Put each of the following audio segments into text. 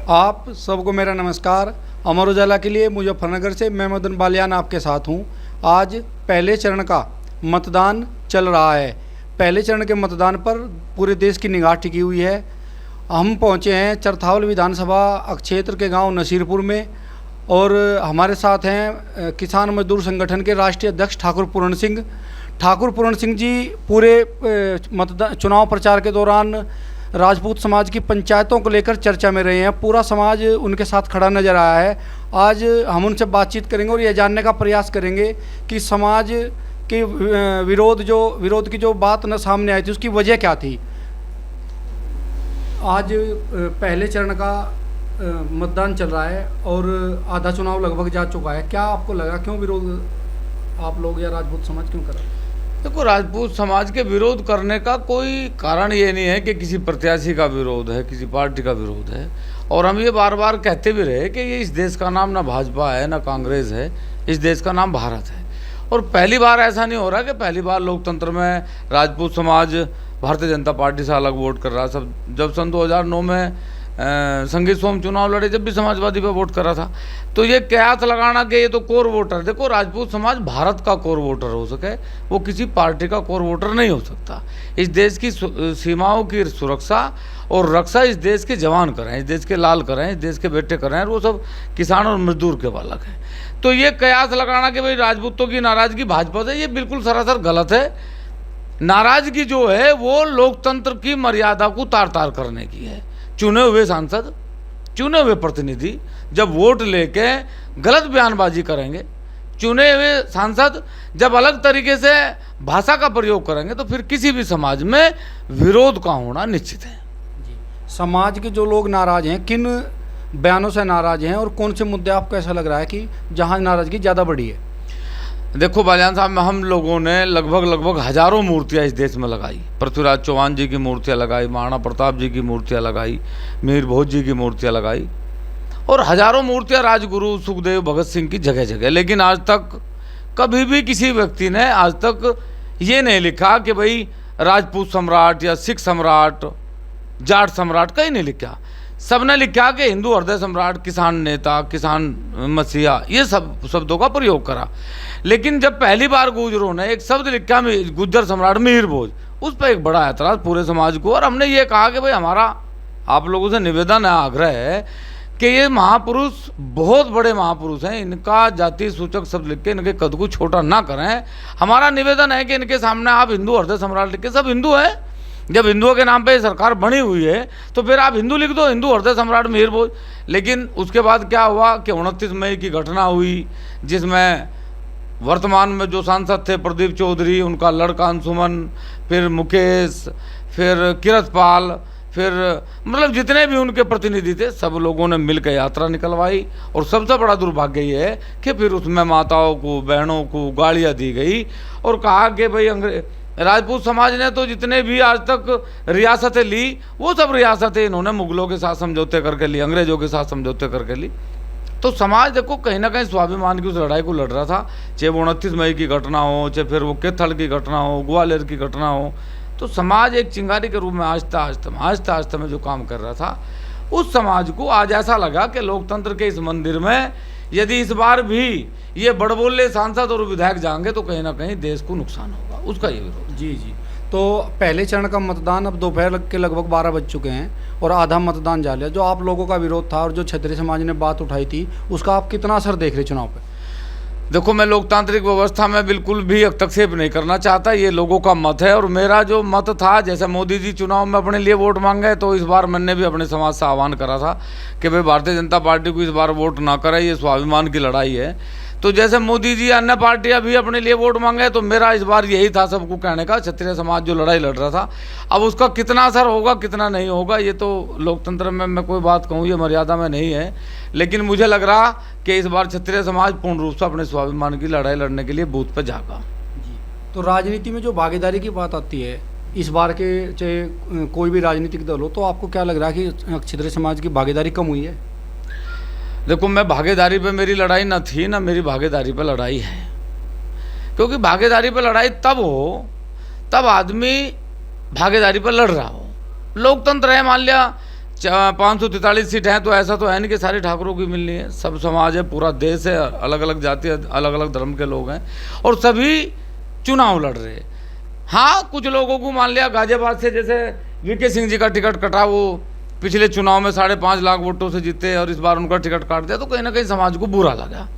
आप सबको मेरा नमस्कार। अमर उजाला के लिए मुजफ्फरनगर से मैं मदन बालियान आपके साथ हूं। आज पहले चरण का मतदान चल रहा है। पहले चरण के मतदान पर पूरे देश की निगाह टिकी हुई है। हम पहुंचे हैं चरथावल विधानसभा क्षेत्र के गांव नसीरपुर में और हमारे साथ हैं किसान मजदूर संगठन के राष्ट्रीय अध्यक्ष ठाकुर पूर्ण सिंह। ठाकुर पूर्ण सिंह जी पूरे मतदान चुनाव प्रचार के दौरान राजपूत समाज की पंचायतों को लेकर चर्चा में रहे हैं। पूरा समाज उनके साथ खड़ा नजर आया है। आज हम उनसे बातचीत करेंगे और यह जानने का प्रयास करेंगे कि समाज के विरोध की जो बात न सामने आई थी उसकी वजह क्या थी। आज पहले चरण का मतदान चल रहा है और आधा चुनाव लगभग जा चुका है। क्या आपको लगा क्यों विरोध आप लोग या राजपूत समाज क्यों कर रहे हैं? देखो, राजपूत समाज के विरोध करने का कोई कारण ये नहीं है कि किसी प्रत्याशी का विरोध है, किसी पार्टी का विरोध है। और हम ये बार बार कहते भी रहे कि ये इस देश का नाम ना भाजपा है ना कांग्रेस है, इस देश का नाम भारत है। और पहली बार ऐसा नहीं हो रहा कि पहली बार लोकतंत्र में राजपूत समाज भारतीय जनता पार्टी से अलग वोट कर रहा। सब जब सन 2009 में संगीत सोम चुनाव लड़े, जब भी समाजवादी पे वोट कर रहा था, तो ये कयास लगाना कि ये तो कोर वोटर। देखो, राजपूत समाज भारत का कोर वोटर हो सके, वो किसी पार्टी का कोर वोटर नहीं हो सकता। इस देश की सीमाओं की सुरक्षा और रक्षा इस देश के जवान करें, इस देश के लाल करें, इस देश के बेटे करें, और वो सब किसान और मजदूर के बालक हैं। तो ये कयास लगाना कि भाई राजपूतों की नाराजगी भाजपा से, ये बिल्कुल सरासर गलत है। नाराजगी जो है वो लोकतंत्र की मर्यादा को तार तार करने की है। चुने हुए सांसद, चुने हुए प्रतिनिधि जब वोट लेके गलत बयानबाजी करेंगे, चुने हुए सांसद जब अलग तरीके से भाषा का प्रयोग करेंगे, तो फिर किसी भी समाज में विरोध का होना निश्चित है। समाज के जो लोग नाराज हैं, किन बयानों से नाराज हैं और कौन से मुद्दे आपको ऐसा लग रहा है कि जहां नाराजगी ज़्यादा बड़ी है? देखो बालियान साहब, हम लोगों ने लगभग हजारों मूर्तियां इस देश में लगाई। पृथ्वीराज चौहान जी की मूर्तियां लगाई, महाराणा प्रताप जी की मूर्तियां लगाई, मीर भोज जी की मूर्तियां लगाई, और हजारों मूर्तियां राजगुरु सुखदेव भगत सिंह की जगह जगह। लेकिन आज तक कभी भी किसी व्यक्ति ने आज तक ये नहीं लिखा कि भाई राजपूत सम्राट या सिख सम्राट, जाट सम्राट, कहीं नहीं लिखा। सबने लिखा कि हिंदू हृदय सम्राट, किसान नेता, किसान मसीहा, ये सब शब्दों का प्रयोग करा। लेकिन जब पहली बार गुजरों ने एक शब्द लिखा गुज्जर सम्राट मीर भोज, उस पर एक बड़ा ऐतराज पूरे समाज को। और हमने ये कहा कि भाई हमारा आप लोगों से निवेदन है, आग्रह है कि ये महापुरुष बहुत बड़े महापुरुष हैं, इनका जाति सूचक शब्द लिख के इनके कद को छोटा ना करें। हमारा निवेदन है कि इनके सामने आप हिंदू हृदय सम्राट लिख के, सब हिंदू हैं, जब हिंदुओं के नाम पे सरकार बनी हुई है तो फिर आप हिंदू लिख दो, हिंदू हृदय सम्राट मीर भोज। लेकिन उसके बाद क्या हुआ कि 29 मई की घटना हुई, जिसमें वर्तमान में जो सांसद थे प्रदीप चौधरी, उनका लड़का अंशुमन, फिर मुकेश, फिर किरतपाल, फिर मतलब जितने भी उनके प्रतिनिधि थे, सब लोगों ने मिलकर यात्रा निकलवाई। और सबसे बड़ा दुर्भाग्य ये है कि फिर उसमें माताओं को, बहनों को गालियाँ दी गई और कहा कि भाई राजपूत समाज ने तो जितने भी आज तक रियासतें ली, वो सब रियासतें इन्होंने मुगलों के साथ समझौते करके ली, अंग्रेजों के साथ समझौते करके ली। तो समाज देखो कहीं ना कहीं स्वाभिमान की उस लड़ाई को लड़ रहा था, चाहे वो 29 मई की घटना हो, चाहे फिर वो केथल की घटना हो, ग्वालियर की घटना हो। तो समाज एक चिंगारी के रूप में आहिस्ता आहिस्ता में जो काम कर रहा था, उस समाज को आज ऐसा लगा कि लोकतंत्र के इस मंदिर में यदि इस बार भी ये बड़बोले सांसद और विधायक जाएंगे तो कहीं ना कहीं देश को नुकसान होगा, उसका ये विरोध। जी। तो पहले चरण का मतदान अब दोपहर के लगभग 12 बज चुके हैं और आधा मतदान जा लिया। जो आप लोगों का विरोध था और जो क्षत्रिय समाज ने बात उठाई थी, उसका आप कितना असर देख रहे चुनाव पे? देखो, मैं लोकतांत्रिक व्यवस्था में बिल्कुल भी हस्तक्षेप नहीं करना चाहता, ये लोगों का मत है। और मेरा जो मत था, जैसे मोदी जी चुनाव में अपने लिए वोट मांगे, तो इस बार मैंने भी अपने समाज से आह्वान करा था कि भाई भारतीय जनता पार्टी को इस बार वोट ना करें, ये स्वाभिमान की लड़ाई है। तो जैसे मोदी जी अन्य पार्टियां भी अपने लिए वोट मांगे, तो मेरा इस बार यही था सबको कहने का, क्षत्रिय समाज जो लड़ाई लड़ रहा था। अब उसका कितना असर होगा कितना नहीं होगा, ये तो लोकतंत्र में मैं कोई बात कहूँ, ये मर्यादा में नहीं है। लेकिन मुझे लग रहा कि इस बार क्षत्रिय समाज पूर्ण रूप से अपने स्वाभिमान की लड़ाई लड़ने के लिए बूथ पर जागा। जी। तो राजनीति में जो भागीदारी की बात आती है, इस बार के चाहे कोई भी राजनीतिक दल हो, तो आपको क्या लग रहा है कि क्षत्रिय समाज की भागीदारी कम हुई है? देखो, मैं भागीदारी पे मेरी लड़ाई न थी, ना मेरी भागीदारी पे लड़ाई है। क्योंकि भागीदारी पे लड़ाई तब हो तब आदमी भागीदारी पर लड़ रहा हो। लोकतंत्र है, मान लिया 543 सीट हैं, तो ऐसा तो है नहीं कि सारी ठाकुरों की मिलनी है। सब समाज है, पूरा देश है, अलग अलग जाति, अलग अलग धर्म के लोग हैं और सभी चुनाव लड़ रहे हैं। हाँ, कुछ लोगों को मान लिया गाजियाबाद से, जैसे वीके सिंह जी का टिकट कटा, वो पिछले चुनाव में 5.5 लाख वोटों से जीते और इस बार उनका टिकट काट दिया, तो कहीं ना कहीं समाज को बुरा लगा।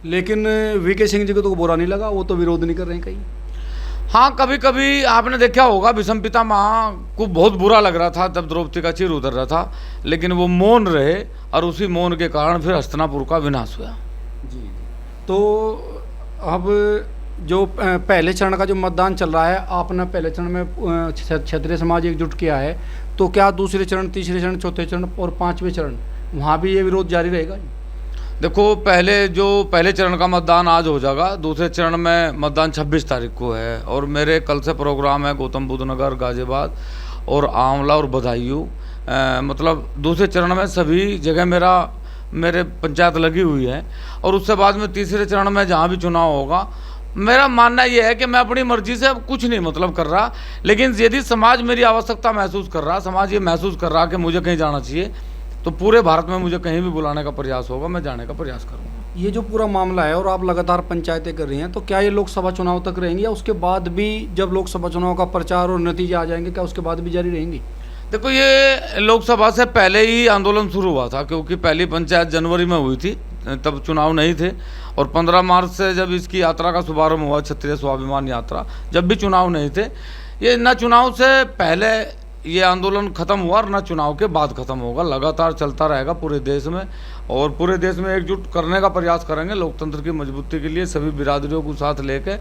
लेकिन वीके सिंह जी को तो बुरा नहीं लगा, वो तो विरोध नहीं कर रहे हैं कहीं। हाँ, कभी कभी आपने देखा होगा भीष्म पितामह को बहुत बुरा लग रहा था तब द्रौपदी का चिर उतर रहा था, लेकिन वो मौन रहे और उसी मौन के कारण फिर हस्तिनापुर का विनाश हुआ। जी। तो अब जो पहले चरण का जो मतदान चल रहा है, आपने पहले चरण में क्षत्रिय समाज एकजुट किया है, तो क्या दूसरे चरण, तीसरे चरण, चौथे चरण और पांचवें चरण वहाँ भी ये विरोध जारी रहेगा? देखो, पहले चरण का मतदान आज हो जाएगा, दूसरे चरण में मतदान 26 तारीख को है और मेरे कल से प्रोग्राम है गौतम बुद्ध नगर, गाजियाबाद और आंवला और बदायूं। मतलब दूसरे चरण में सभी जगह मेरे पंचायत लगी हुई है और उससे बाद में तीसरे चरण में जहाँ भी चुनाव होगा, मेरा मानना यह है कि मैं अपनी मर्जी से अब कुछ नहीं मतलब कर रहा, लेकिन यदि समाज मेरी आवश्यकता महसूस कर रहा, समाज ये महसूस कर रहा कि मुझे कहीं जाना चाहिए, तो पूरे भारत में मुझे कहीं भी बुलाने का प्रयास होगा, मैं जाने का प्रयास करूँगा। ये जो पूरा मामला है और आप लगातार पंचायतें कर रही हैं, तो क्या ये लोकसभा चुनाव तक रहेंगी या उसके बाद भी, जब लोकसभा चुनाव का प्रचार और नतीजे आ जाएंगे, क्या उसके बाद भी जारी रहेंगी? देखो, ये लोकसभा से पहले ही आंदोलन शुरू हुआ था, क्योंकि पहली पंचायत जनवरी में हुई थी, तब चुनाव नहीं थे, और 15 मार्च से जब इसकी यात्रा का शुभारंभ हुआ, क्षत्रिय स्वाभिमान यात्रा, जब भी चुनाव नहीं थे। ये न चुनाव से पहले ये आंदोलन खत्म हुआ और न चुनाव के बाद खत्म होगा, लगातार चलता रहेगा पूरे देश में, और पूरे देश में एकजुट करने का प्रयास करेंगे लोकतंत्र की मजबूती के लिए। सभी बिरादरियों को साथ लेके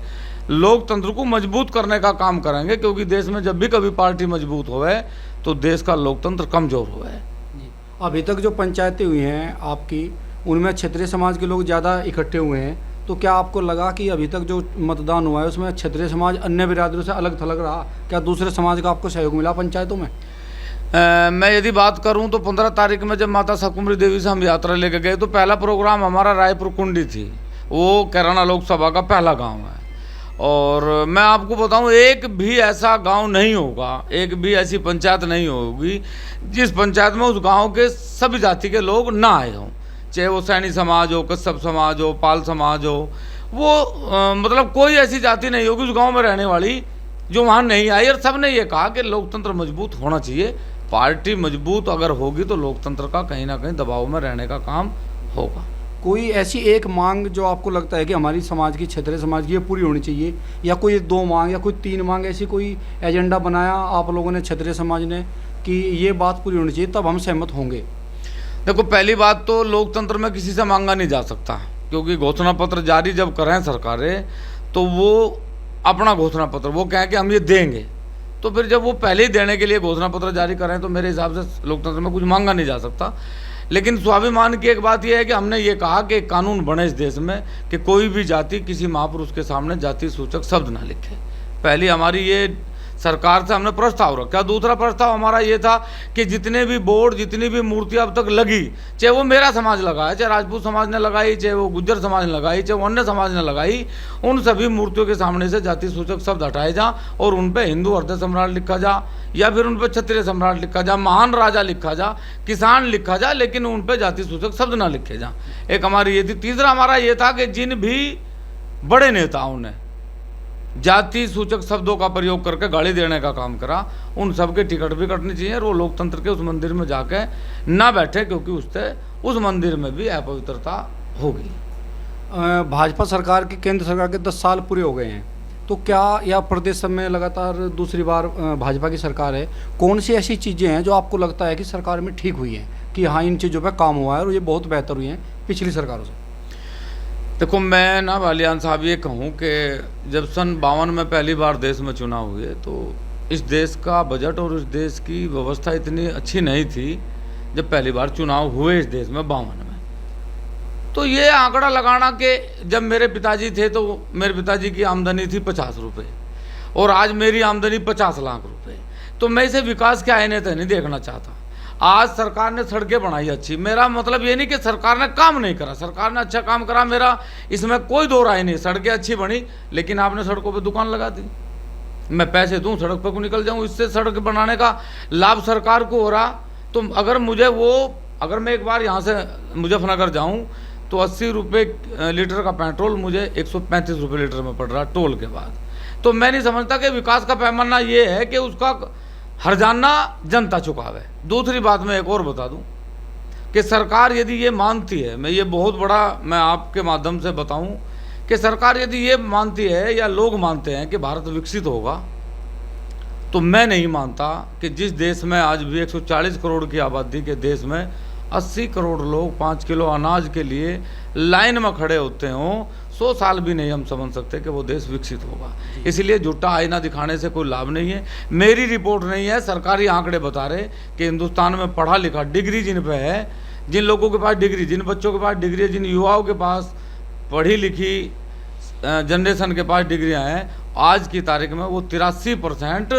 लोकतंत्र को मजबूत करने का काम करेंगे, क्योंकि देश में जब भी कभी पार्टी मजबूत होवे तो देश का लोकतंत्र कमजोर होवे। अभी तक जो पंचायतें हुई हैं आपकी, उनमें क्षत्रिय समाज के लोग ज़्यादा इकट्ठे हुए हैं, तो क्या आपको लगा कि अभी तक जो मतदान हुआ है उसमें क्षत्रिय समाज अन्य बिरादरियों से अलग थलग रहा? क्या दूसरे समाज का आपको सहयोग मिला पंचायतों में? मैं यदि बात करूं तो 15 तारीख में जब माता शाकुंभरी देवी से हम यात्रा लेके गए, तो पहला प्रोग्राम हमारा रायपुर कुंडी थी, वो कैराना लोकसभा का पहला गांव है। और मैं आपको बताऊं, एक भी ऐसा गांव नहीं होगा, एक भी ऐसी पंचायत नहीं होगी जिस पंचायत में उस गांव के सभी जाति के लोग ना आए हों, चाहे वो सैनी समाज हो, कश्यप समाज हो, पाल समाज हो, वो मतलब कोई ऐसी जाति नहीं होगी उस गांव में रहने वाली जो वहाँ नहीं आई। और सब ने ये कहा कि लोकतंत्र मजबूत होना चाहिए, पार्टी मजबूत अगर होगी तो लोकतंत्र का कहीं ना कहीं दबाव में रहने का काम होगा। कोई ऐसी एक मांग जो आपको लगता है कि हमारी समाज की, क्षत्रिय समाज की, ये पूरी होनी चाहिए, या कोई 2 मांग या कोई 3 मांग, ऐसी कोई एजेंडा बनाया आप लोगों ने, क्षत्रिय समाज ने, कि ये बात पूरी होनी चाहिए तब हम सहमत होंगे? देखो, पहली बात तो लोकतंत्र में किसी से मांगा नहीं जा सकता, क्योंकि घोषणा पत्र जारी जब करें सरकारें तो वो अपना घोषणा पत्र वो कहें कि हम ये देंगे, तो फिर जब वो पहले ही देने के लिए घोषणा पत्र जारी करें तो मेरे हिसाब से लोकतंत्र में कुछ मांगा नहीं जा सकता। लेकिन स्वाभिमान की एक बात यह है कि हमने ये कहा कि एक कानून बने इस देश में कि कोई भी जाति किसी महापुरुष के सामने जाति सूचक शब्द ना लिखे। पहली हमारी ये सरकार से हमने प्रस्ताव रखा। दूसरा प्रस्ताव हमारा ये था कि जितने भी बोर्ड, जितनी भी मूर्तियाँ अब तक लगी, चाहे वो मेरा समाज लगाए, चाहे राजपूत समाज ने लगाई, चाहे वो गुज्जर समाज ने लगाई, चाहे वो अन्य समाज ने लगाई, उन सभी मूर्तियों के सामने से जाति सूचक शब्द हटाए जा और उन पे हिंदू हृदय सम्राट लिखा जा, या फिर उन पे क्षत्रिय सम्राट लिखा जा, महान राजा लिखा जा, किसान लिखा जा, लेकिन उन पे जाति सूचक शब्द ना लिखे जा। एक हमारी ये थी। तीसरा हमारा ये था कि जिन भी बड़े नेताओं ने जाति सूचक शब्दों का प्रयोग करके गाली देने का काम करा, उन सब के टिकट भी कटनी चाहिए और वो लोकतंत्र के उस मंदिर में जाके ना बैठे, क्योंकि उससे उस मंदिर में भी अपवित्रता होगी। भाजपा सरकार के, केंद्र सरकार के 10 साल पूरे हो गए हैं, तो क्या या प्रदेश में लगातार दूसरी बार भाजपा की सरकार है, कौन सी ऐसी चीज़ें हैं जो आपको लगता है कि सरकार में ठीक हुई हैं कि हाँ इन चीज़ों पर काम हुआ है और ये बहुत बेहतर हुई हैं पिछली सरकारों से? देखो, मैं ना बालियान साहब ये कहूँ कि जब सन 52 में पहली बार देश में चुनाव हुए तो इस देश का बजट और इस देश की व्यवस्था इतनी अच्छी नहीं थी जब पहली बार चुनाव हुए इस देश में 52 में। तो ये आंकड़ा लगाना कि जब मेरे पिताजी थे तो मेरे पिताजी की आमदनी थी 50 रुपये और आज मेरी आमदनी 50 लाख रुपए, तो मैं इसे विकास के आईने तक नहीं देखना चाहता। आज सरकार ने सड़कें बनाई अच्छी, मेरा मतलब ये नहीं कि सरकार ने काम नहीं करा, सरकार ने अच्छा काम करा, मेरा इसमें कोई दो राय नहीं। सड़कें अच्छी बनी, लेकिन आपने सड़कों पे दुकान लगा दी। मैं पैसे दूं सड़क पर को निकल जाऊं, इससे सड़क बनाने का लाभ सरकार को हो रहा तो अगर मैं एक बार यहाँ से मुजफ्फरनगर जाऊँ तो 80 रुपये लीटर का पेट्रोल मुझे 135 रुपये लीटर में पड़ रहा है टोल के बाद। तो मैं नहीं समझता कि विकास का पैमाना ये है कि उसका हर्जाना जनता चुकावे। दूसरी बात मैं एक और बता दूं कि सरकार यदि ये मानती है, मैं आपके माध्यम से बताऊं कि सरकार यदि ये मानती है या लोग मानते हैं कि भारत विकसित होगा, तो मैं नहीं मानता कि जिस देश में आज भी 140 करोड़ की आबादी के देश में 80 करोड़ लोग 5 किलो अनाज के लिए लाइन में खड़े होते हों, 100 साल भी नहीं हम समझ सकते कि वो देश विकसित होगा। इसलिए झूठा आईना दिखाने से कोई लाभ नहीं है। मेरी रिपोर्ट नहीं है, सरकारी आंकड़े बता रहे कि हिंदुस्तान में पढ़ा लिखा डिग्री जिन पे है, जिन लोगों के पास डिग्री, जिन बच्चों के पास डिग्री है, जिन युवाओं के पास पढ़ी लिखी जनरेशन के पास डिग्रियाँ हैं, आज की तारीख में वो 83%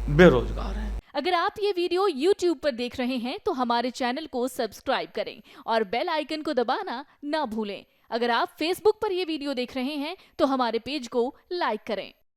बेरोजगार हैं। अगर आप ये वीडियो YouTube पर देख रहे हैं तो हमारे चैनल को सब्सक्राइब करें और बेल आइकन को दबाना ना भूलें। अगर आप Facebook पर ये वीडियो देख रहे हैं तो हमारे पेज को लाइक करें।